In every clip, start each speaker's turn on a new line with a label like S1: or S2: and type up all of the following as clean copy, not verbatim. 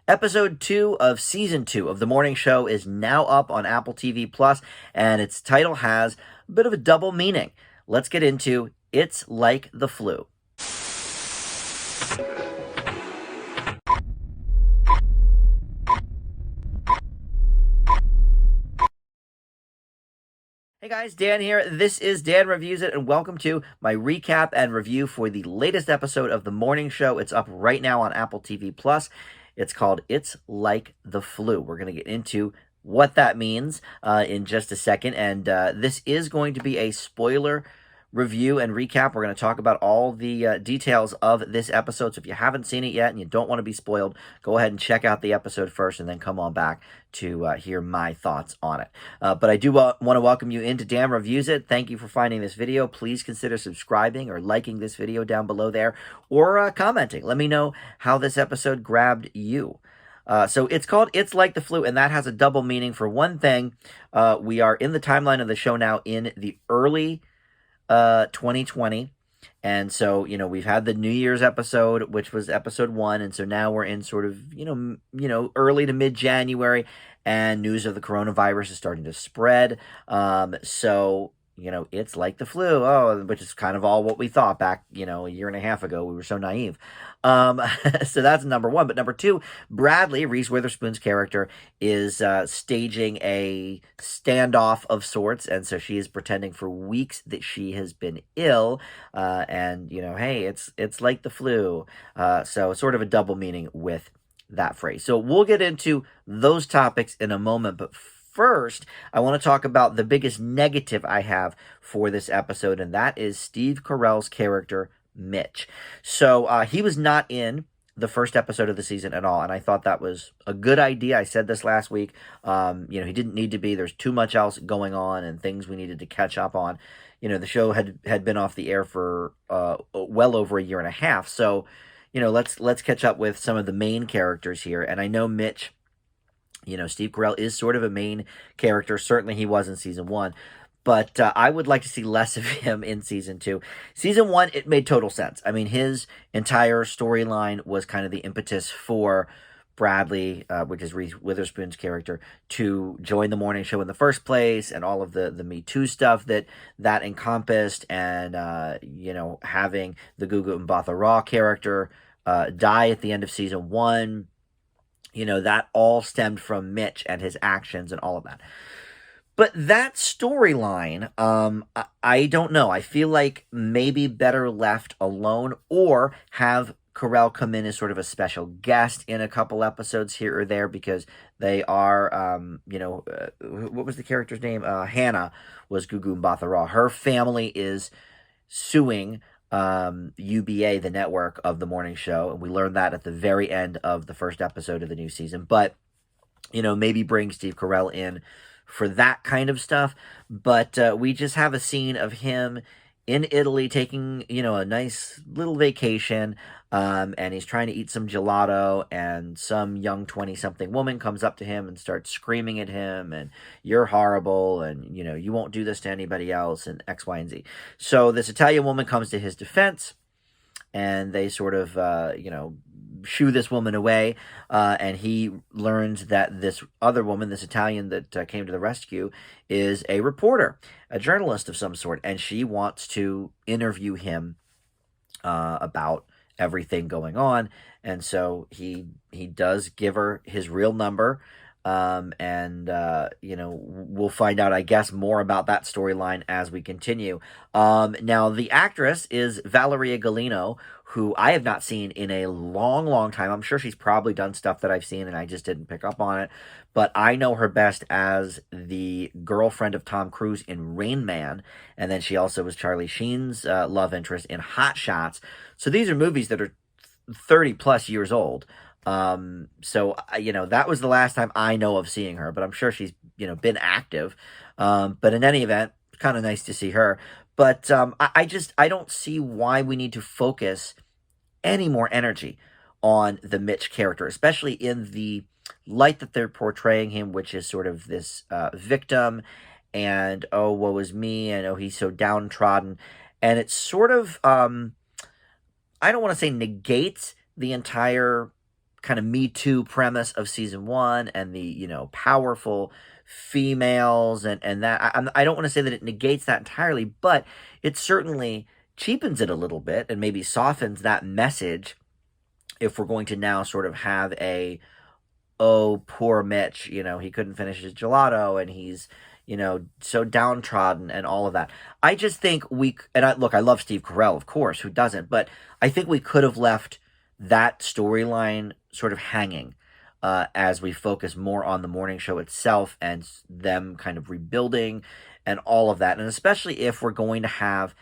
S1: Episode 2 of Season 2 of The Morning Show is now up on Apple TV Plus, and its title has a bit of a double meaning. Let's get into It's Like the Flu. Hey guys, Dan here. This is Dan Reviews It, and welcome to my recap and review for the latest episode of The Morning Show. It's up right now on Apple TV Plus. It's called It's Like the Flu. We're going to get into what that means in just a second, and this is going to be a spoiler review and recap. We're going to talk about all the details of this episode, so if you haven't seen it yet and you don't want to be spoiled, go ahead and check out the episode first and then come on back to hear my thoughts on it. But I do want to welcome you into Dan Reviews It. Thank you for finding this video. Please consider subscribing or liking this video down below there, or commenting. Let me know how this episode grabbed you. So it's called It's Like the Flu, and that has a double meaning. For one thing, we are in the timeline of the show now in the early 2020, and so we've had the New Year's episode, which was episode 1, and so now we're in sort of early to mid-January, and news of the coronavirus is starting to spread. So it's like the flu, which is kind of all what we thought back a year and a half ago. We were so naive. So that's number one. But number two, Bradley, Reese Witherspoon's character, is staging a standoff of sorts, and so she is pretending for weeks that she has been ill, and hey, it's like the flu. So sort of a double meaning with that phrase. So we'll get into those topics in a moment, but first, I want to talk about the biggest negative I have for this episode, and that is Steve Carell's character, Mitch. So he was not in the first episode of the season at all, and I thought that was a good idea. I said this last week. He didn't need to be. There's too much else going on and things we needed to catch up on. The show had been off the air for well over a year and a half, so let's catch up with some of the main characters here. And I know Mitch, Steve Carell is sort of a main character. Certainly he was in season 1. But I would like to see less of him in season 2. Season 1, it made total sense. I mean, his entire storyline was kind of the impetus for Bradley, which is Reese Witherspoon's character, to join the morning show in the first place, and all of the Me Too stuff that encompassed, and, having the Gugu Mbatha Raw character die at the end of season 1. That all stemmed from Mitch and his actions and all of that. But that storyline, I don't know. I feel like maybe better left alone, or have Carell come in as sort of a special guest in a couple episodes here or there, because they are, what was the character's name? Hannah was Gugu Mbatha Raw. Her family is suing UBA, the network of the morning show, and we learned that at the very end of the first episode of the new season. But maybe bring Steve Carell in for that kind of stuff. But we just have a scene of him in Italy taking a nice little vacation, and he's trying to eat some gelato, and some young 20-something woman comes up to him and starts screaming at him, and you're horrible, and you won't do this to anybody else, and X, Y, and Z. So this Italian woman comes to his defense, and they sort of shoo this woman away, and he learns that this other woman, this Italian that came to the rescue, is a reporter, a journalist of some sort, and she wants to interview him about everything going on. And so he does give her his real number, and we'll find out, I guess, more about that storyline as we continue. Now, the actress is Valeria Golino, who I have not seen in a long, long time. I'm sure she's probably done stuff that I've seen and I just didn't pick up on it. But I know her best as the girlfriend of Tom Cruise in Rain Man. And then she also was Charlie Sheen's love interest in Hot Shots. So these are movies that are 30 plus years old. So that was the last time I know of seeing her, but I'm sure she's, been active. But in any event, kind of nice to see her. But I don't see why we need to focus any more energy on the Mitch character, especially in the light that they're portraying him, which is sort of this victim, and oh, woe is me, and oh, he's so downtrodden. And it's sort of, I don't want to say negates the entire kind of Me Too premise of season one and the, powerful females and that. I don't want to say that it negates that entirely, but it certainly cheapens it a little bit and maybe softens that message if we're going to now sort of have a, oh, poor Mitch, he couldn't finish his gelato and he's, so downtrodden and all of that. I just think look, I love Steve Carell, of course, who doesn't, but I think we could have left that storyline sort of hanging as we focus more on the morning show itself and them kind of rebuilding and all of that. And especially if we're going to have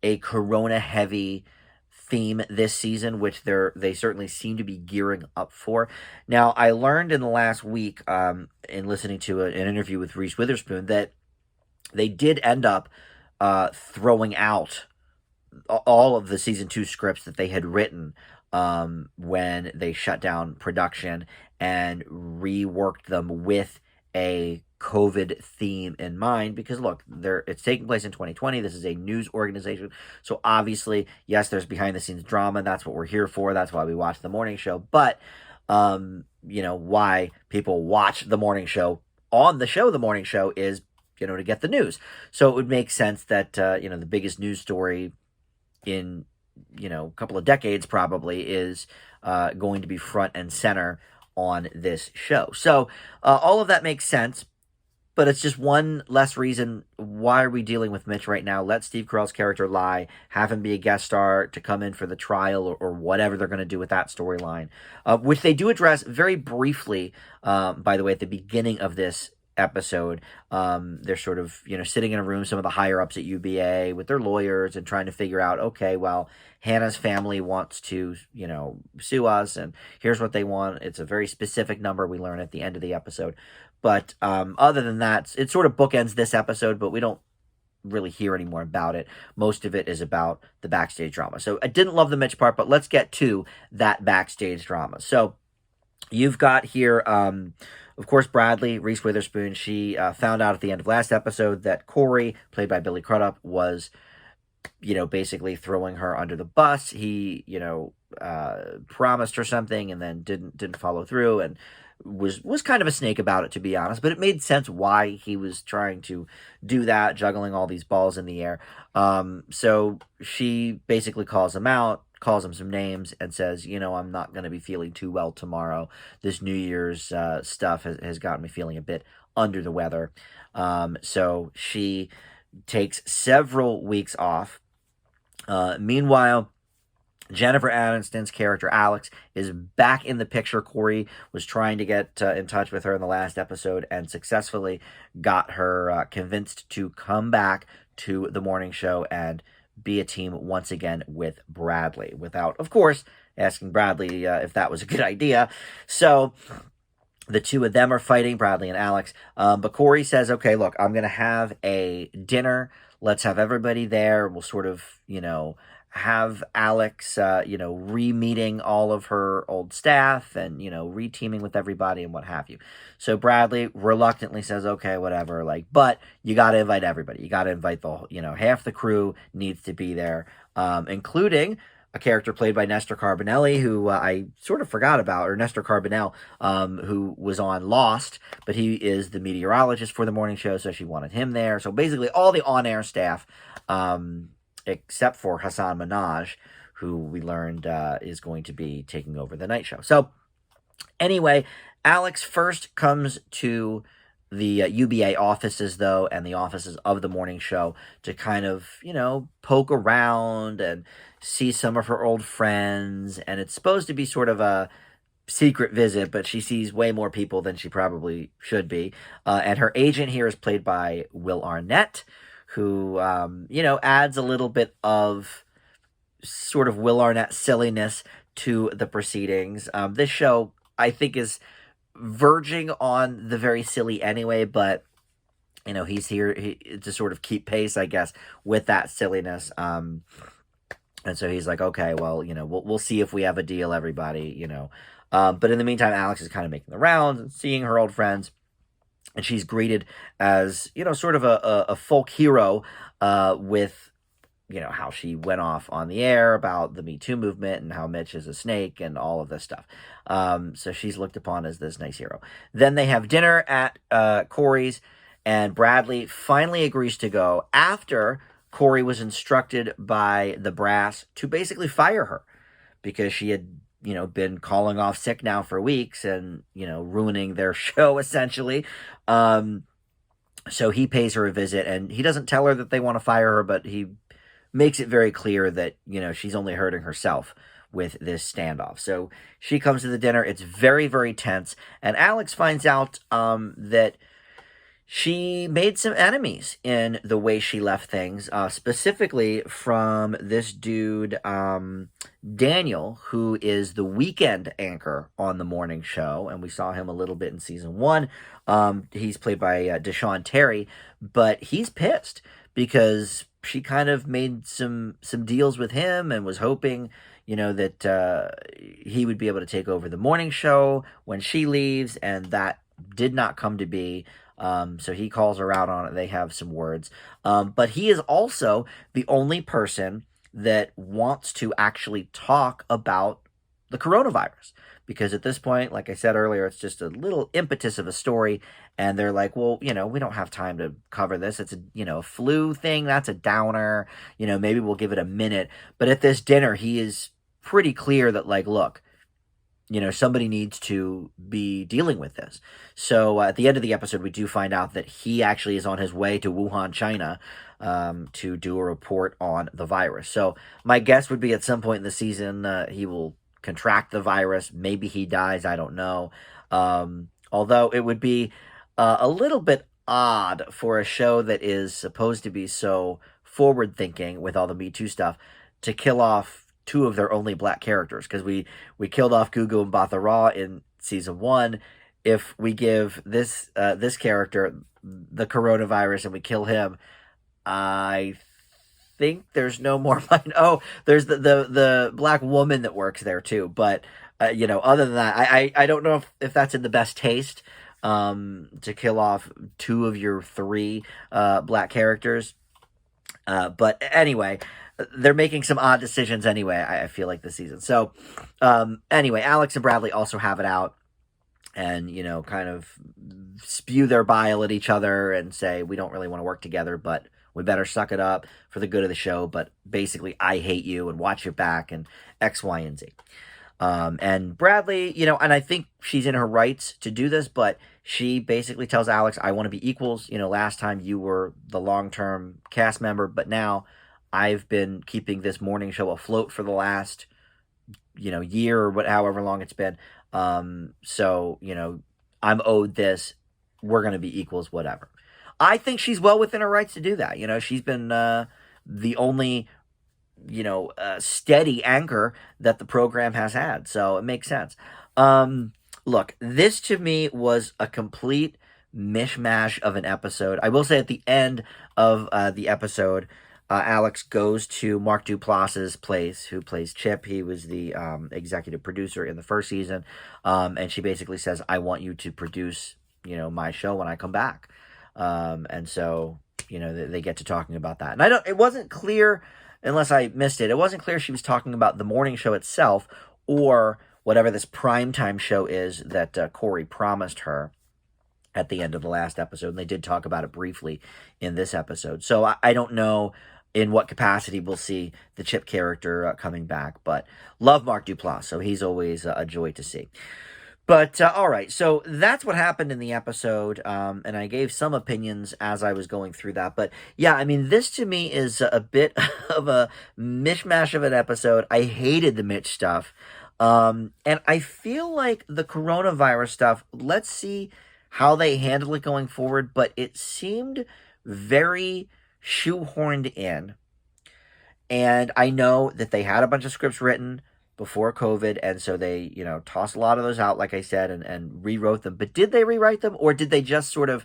S1: a Corona heavy theme this season, which they certainly seem to be gearing up for. Now, I learned in the last week, in listening to an interview with Reese Witherspoon, that they did end up throwing out all of the season 2 scripts that they had written when they shut down production and reworked them with a COVID theme in mind, because look, it's taking place in 2020. This is a news organization, so obviously, yes, there's behind the scenes drama. That's what we're here for. That's why we watch the morning show. But why people watch the morning show on the show, the morning show, is to get the news. So it would make sense that the biggest news story in a couple of decades probably is going to be front and center on this show. So all of that makes sense. But it's just one less reason why are we dealing with Mitch right now. Let Steve Carell's character lie, have him be a guest star to come in for the trial or whatever they're going to do with that storyline, which they do address very briefly, by the way, at the beginning of this episode. They're sort of, sitting in a room, some of the higher ups at UBA with their lawyers and trying to figure out, okay, well, Hannah's family wants to, sue us, and here's what they want. It's a very specific number we learn at the end of the episode. But other than that, it sort of bookends this episode, but we don't really hear any more about it. Most of it is about the backstage drama. So I didn't love the Mitch part, but let's get to that backstage drama. So you've got here, of course, Bradley, Reese Witherspoon. She found out at the end of last episode that Corey, played by Billy Crudup, was, basically throwing her under the bus. He, promised her something and then didn't follow through and was kind of a snake about it, to be honest, but it made sense why he was trying to do that, juggling all these balls in the air. So she basically calls him out, calls him some names, and says, I'm not going to be feeling too well tomorrow. This New Year's stuff has gotten me feeling a bit under the weather. So she takes several weeks off. Meanwhile, Jennifer Aniston's character, Alex, is back in the picture. Corey was trying to get in touch with her in the last episode and successfully got her convinced to come back to the morning show and be a team once again with Bradley, without, of course, asking Bradley if that was a good idea. So the two of them are fighting, Bradley and Alex. But Corey says, okay, look, I'm going to have a dinner. Let's have everybody there. We'll sort of, have Alex, re-meeting all of her old staff and, re-teaming with everybody and what have you. So Bradley reluctantly says, okay, whatever, but you got to invite everybody. You got to invite half the crew needs to be there, including a character played by Nestor Carbonelli, who I sort of forgot about, or Nestor Carbonell, who was on Lost, but he is the meteorologist for the morning show, so she wanted him there. So basically all the on-air staff, except for Hassan Minaj, who we learned is going to be taking over the night show. So anyway, Alex first comes to the UBA offices, though, and the offices of the morning show to kind of, poke around and see some of her old friends. And it's supposed to be sort of a secret visit, but she sees way more people than she probably should be. And her agent here is played by Will Arnett, who, adds a little bit of sort of Will Arnett silliness to the proceedings. This show, I think, is verging on the very silly anyway, but, he's here to sort of keep pace, I guess, with that silliness. And so he's like, okay, well, we'll see if we have a deal, everybody, But in the meantime, Alex is kind of making the rounds and seeing her old friends. And she's greeted as, sort of a folk hero with how she went off on the air about the Me Too movement and how Mitch is a snake and all of this stuff. So she's looked upon as this nice hero. Then they have dinner at Corey's, and Bradley finally agrees to go after Corey was instructed by the brass to basically fire her because she had been calling off sick now for weeks and ruining their show essentially. So he pays her a visit, and he doesn't tell her that they want to fire her, but he makes it very clear that, she's only hurting herself with this standoff. So she comes to the dinner. It's very, very tense. And Alex finds out that she made some enemies in the way she left things, specifically from this dude, Daniel, who is the weekend anchor on the morning show. And we saw him a little bit in season 1. He's played by Deshaun Terry, but he's pissed because she kind of made some deals with him and was hoping, that he would be able to take over the morning show when she leaves, and that did not come to be. So he calls her out on it. They have some words. But he is also the only person that wants to actually talk about the coronavirus. Because at this point, like I said earlier, it's just a little impetus of a story. And they're like, well, we don't have time to cover this. It's a flu thing. That's a downer. Maybe we'll give it a minute. But at this dinner, he is pretty clear that, like, look, somebody needs to be dealing with this. So at the end of the episode, we do find out that he actually is on his way to Wuhan, China, to do a report on the virus. So my guess would be at some point in the season, he will contract the virus. Maybe he dies. I don't know. Although it would be a little bit odd for a show that is supposed to be so forward-thinking with all the Me Too stuff to kill off 2 of their only black characters, because we killed off Gugu and Bathara in season 1. If we give this character the coronavirus and we kill him, I think there's no more. Oh, there's the black woman that works there too. But other than that, I don't know if that's in the best taste to kill off 2 of your 3 black characters. But anyway, they're making some odd decisions anyway, I feel like, this season. So, anyway, Alex and Bradley also have it out and, kind of spew their bile at each other and say, we don't really want to work together, but we better suck it up for the good of the show. But basically, I hate you and watch your back and X, Y, and Z. And Bradley, and I think she's in her rights to do this, but she basically tells Alex, I want to be equals. Last time you were the long-term cast member, but now I've been keeping this morning show afloat for the last, year or however long it's been. So, I'm owed this. We're going to be equals, whatever. I think she's well within her rights to do that. She's been the only, steady anchor that the program has had. So it makes sense. Look, this to me was a complete mishmash of an episode. I will say at the end of the episode, Alex goes to Mark Duplass's place, who plays Chip. He was the executive producer in the first season. And she basically says, I want you to produce, my show when I come back. And so, they get to talking about that. And it wasn't clear, unless I missed it, it wasn't clear she was talking about the morning show itself or whatever this primetime show is that Corey promised her at the end of the last episode. And they did talk about it briefly in this episode. So I don't know in what capacity we'll see the Chip character coming back, but love Mark Duplass, so he's always a joy to see. But, all right, so that's what happened in the episode, and I gave some opinions as I was going through that. But, yeah, I mean, this to me is a bit of a mishmash of an episode. I hated the Mitch stuff, and I feel like the coronavirus stuff, let's see how they handle it going forward, but it seemed very shoehorned in. And I know that they had a bunch of scripts written before COVID, and so they, tossed a lot of those out, like I said, and rewrote them. But did they rewrite them, or did they just sort of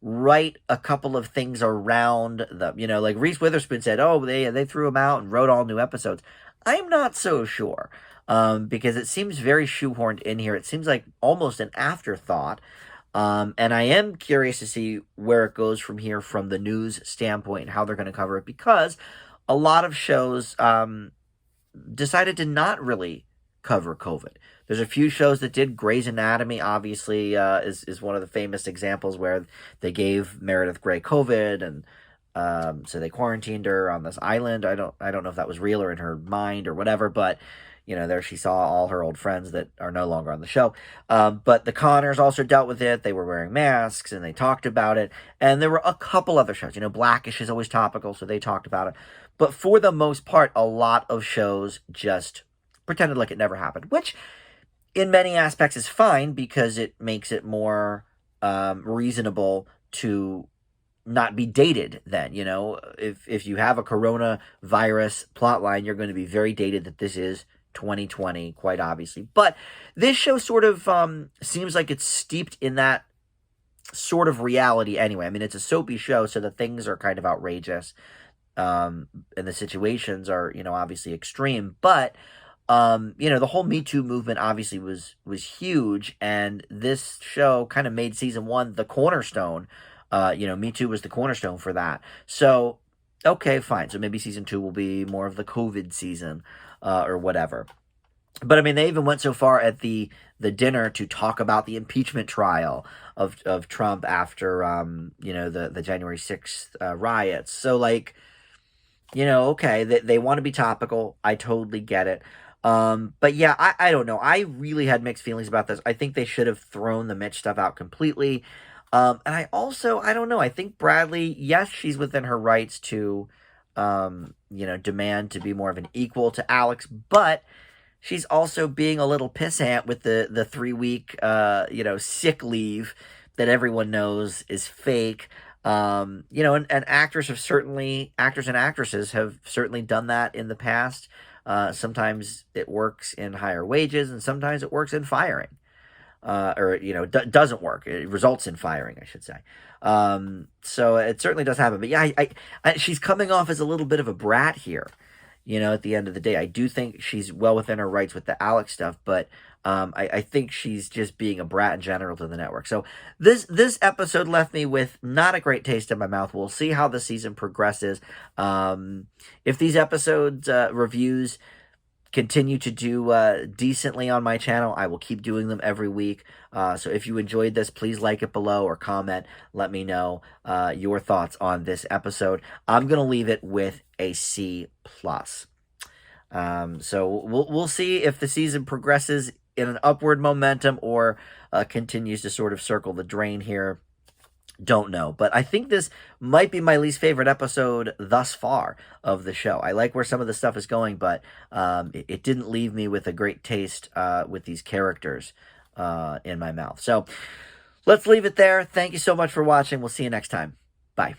S1: write a couple of things around them? Like Reese Witherspoon said, oh, they threw them out and wrote all new episodes. I'm not so sure, because it seems very shoehorned in here. It seems like almost an afterthought. And I am curious to see where it goes from here from the news standpoint and how they're going to cover it, because a lot of shows decided to not really cover COVID. There's a few shows that did. Grey's Anatomy, obviously, is one of the famous examples where they gave Meredith Grey COVID, and so they quarantined her on this island. I don't know if that was real or in her mind or whatever, but there she saw all her old friends that are no longer on the show. But the Connors also dealt with it. They were wearing masks and they talked about it. And there were a couple other shows. Blackish is always topical, so they talked about it. But for the most part, a lot of shows just pretended like it never happened, which in many aspects is fine because it makes it more reasonable to not be dated then. If you have a coronavirus plotline, you're going to be very dated that this is 2020, quite obviously. But this show sort of seems like it's steeped in that sort of reality anyway. I mean, it's a soapy show, so the things are kind of outrageous. And the situations are, obviously extreme. But, the whole Me Too movement obviously was huge. And this show kind of made season 1 the cornerstone. Me Too was the cornerstone for that. So, okay, fine. So maybe season 2 will be more of the COVID season or whatever. But I mean, they even went so far at the dinner to talk about the impeachment trial of Trump after, the January 6th riots. So, okay, they want to be topical. I totally get it. But yeah, I don't know. I really had mixed feelings about this. I think they should have thrown the Mitch stuff out completely. And I don't know. I think Bradley, yes, she's within her rights to, demand to be more of an equal to Alex, but she's also being a little pissant with the 3-week, sick leave that everyone knows is fake. And actors and actresses have certainly done that in the past. Sometimes it works in higher wages and sometimes it works in firing. Doesn't work. It results in firing, I should say. So it certainly does happen. But yeah, she's coming off as a little bit of a brat here. At the end of the day, I do think she's well within her rights with the Alex stuff, but I think she's just being a brat in general to the network. So this episode left me with not a great taste in my mouth. We'll see how the season progresses. If these episodes reviews continue to do decently on my channel, I will keep doing them every week. So if you enjoyed this, please like it below or comment. Let me know your thoughts on this episode. I'm going to leave it with a C+. So we'll see if the season progresses in an upward momentum or continues to sort of circle the drain here. Don't know, but I think this might be my least favorite episode thus far of the show. I like where some of the stuff is going, but it didn't leave me with a great taste with these characters in my mouth. So let's leave it there. Thank you so much for watching. We'll see you next time. Bye.